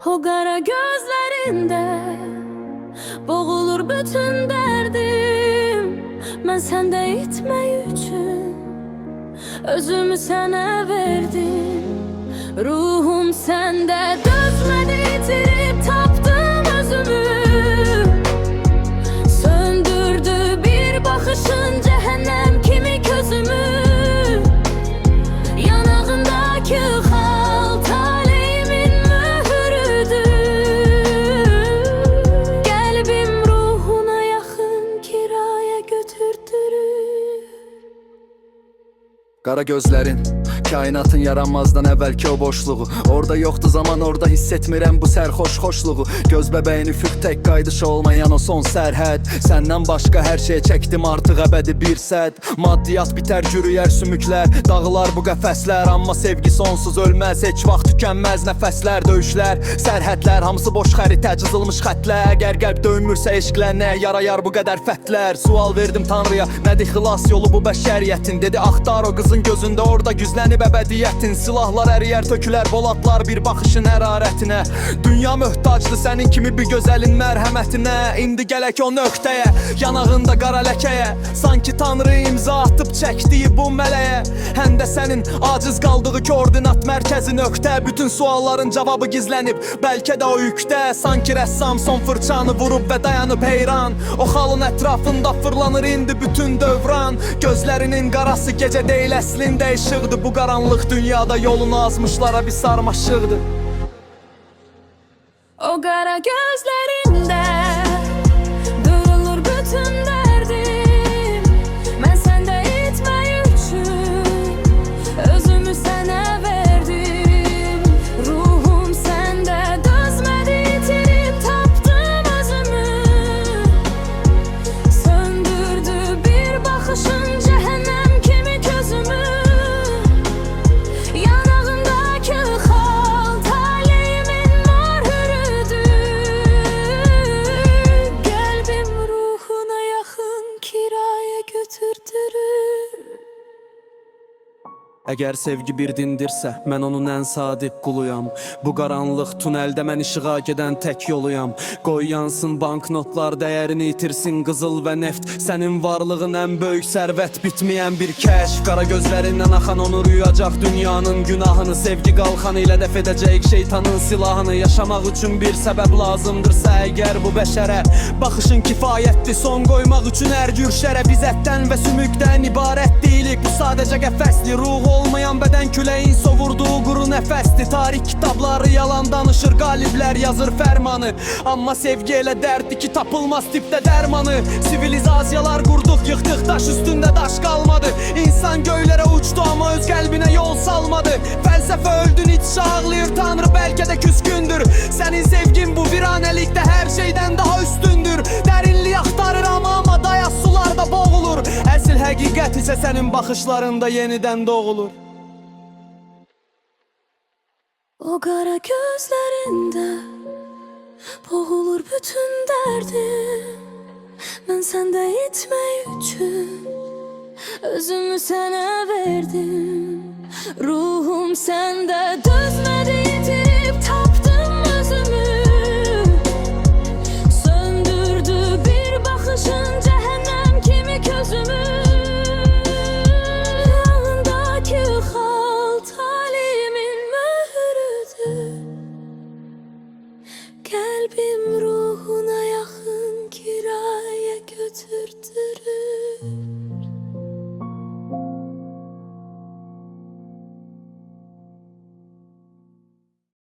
O qara gözlərində boğulur bütün dərdim. Mən səndə itmək üçün özümü sənə verdim. Ruhum səndə dözmədi, itirib tapdım özümü. Söndürdü bir baxışın cəhənnəm kimi közümü. Yanağındakı xal taleyimin mührüdür. Qəlbim ruhuna yaxın kirayə götürdürür. Qara gözlərin, kainatın yaranmazdan əvvəlki o boşluğu. Orada yoxdu zaman, orada hiss etmirəm bu sərxoş xoşluğu. Göz bəbəyin üfüq tək qaydışı olmayan o son sərhəd. Səndən başqa hər şey çəkdim artıq əbədi bir səd. Maddiyat bitər, cürüyər sümüklər, dağılar bu qəfəslər. Amma sevgi sonsuz ölməz, heç vaxt tükənməz. Nəfəslər, döyüşlər, sərhədlər, hamısı boş xəritə, cızılmış xətlər. Əgər qəlb döyünmürsə eşqlə nə yarayar bu qədər fətlər? Sual verdim Tanrıya, nədir xilas yolu bu bəşəriyyətin? Dedi axtar o qızın gözündə, orada güzlənib əbədiyyətin. Silahlar əriyər, tökülər poladlar bir baxışın hərarətinə. Dünya möhtacdı sənin kimi bir gözəlin mərhəmətinə. İndi gələk o nöqtəyə, yanağında qara ləkəyə. Sanki Tanrı imza atıb çəkdiyi bu mələyə. Həm də sənin aciz qaldığı koordinat mərkəzi nöqtə. Bütün sualların cavabı gizlənib, bəlkə də o yükdə. Sanki rəssam son fırçanı vurub və dayanıb heyran. O xalın ətrafında fırlanır indi bütün dövran. Gözlərinin qarası gecə deyil, əslində işıqdır. Bu qaranlıq dünyada yolunu azmışlara bir sarmaşıqdır. O qara gözlərində duyulur bütün dərdim. Mən səndə itmək üçün özümü sənə verdim. Ruhum səndə dözmədi, itirib tapdım özümü. Söndürdü bir baxışın cəhənnəm kimi közümü. Yanağındakı xal taleyimin mührüdür. Qəlbim ruhuna yaxın kirayə götürdürür. Əgər sevgi bir dindirsə, mən onun ən sadiq quluyam. Bu qaranlıq tunəldə mən işığa gedən tək yoluyam. Qoy yansın banknotlar, dəyərini itirsin qızıl və neft. Sənin varlığın ən böyük sərvət, bitməyən bir kəşf. Qara gözlərindən axan onu rüyacaq dünyanın günahını. Sevgi qalxanı ilə dəf edəcək şeytanın silahını. Yaşamaq üçün bir səbəb lazımdırsa əgər bu bəşərə, baxışın kifayətdir son qoymaq üçün hər gürşərə. Biz ətdən və sümükdən ibarət deyilik, bu sadəcə qəfəsli. Ruhu olmayan bədən küləyin sovurduğu quru nəfəsdir. Tarix kitabları yalan danışır, qaliblər yazır fərmanı. Amma sevgi elə dərddir ki tapılmaz tipdə dərmanı. Sivilizasiyalar qurduq, yıxdıq, daş üstündə daş qalmadı. İnsan göylərə uçdu amma öz qəlbinə yol salmadı. Fəlsəfə öldün, iç ağlayır, Tanrı bəlkə də küskündür. Sənin sevgin bu viranəlikdə hər şeydən daha üstündür. Dərinliyi axtarır amma dayaz sularda boğulur. Əsl həqiqət isə sənin baxışlarında yenidən doğulur. O qara gözlərində boğulur bütün dərdim. Mən səndə itmək üçün özümü sənə verdim. Ruhum səndə dözmədi, itirib tapdım özümü. Söndürdü bir baxışın cəhənnəm kimi közümü. Yanındakı xal taleyimin mührüdür. Qəlbim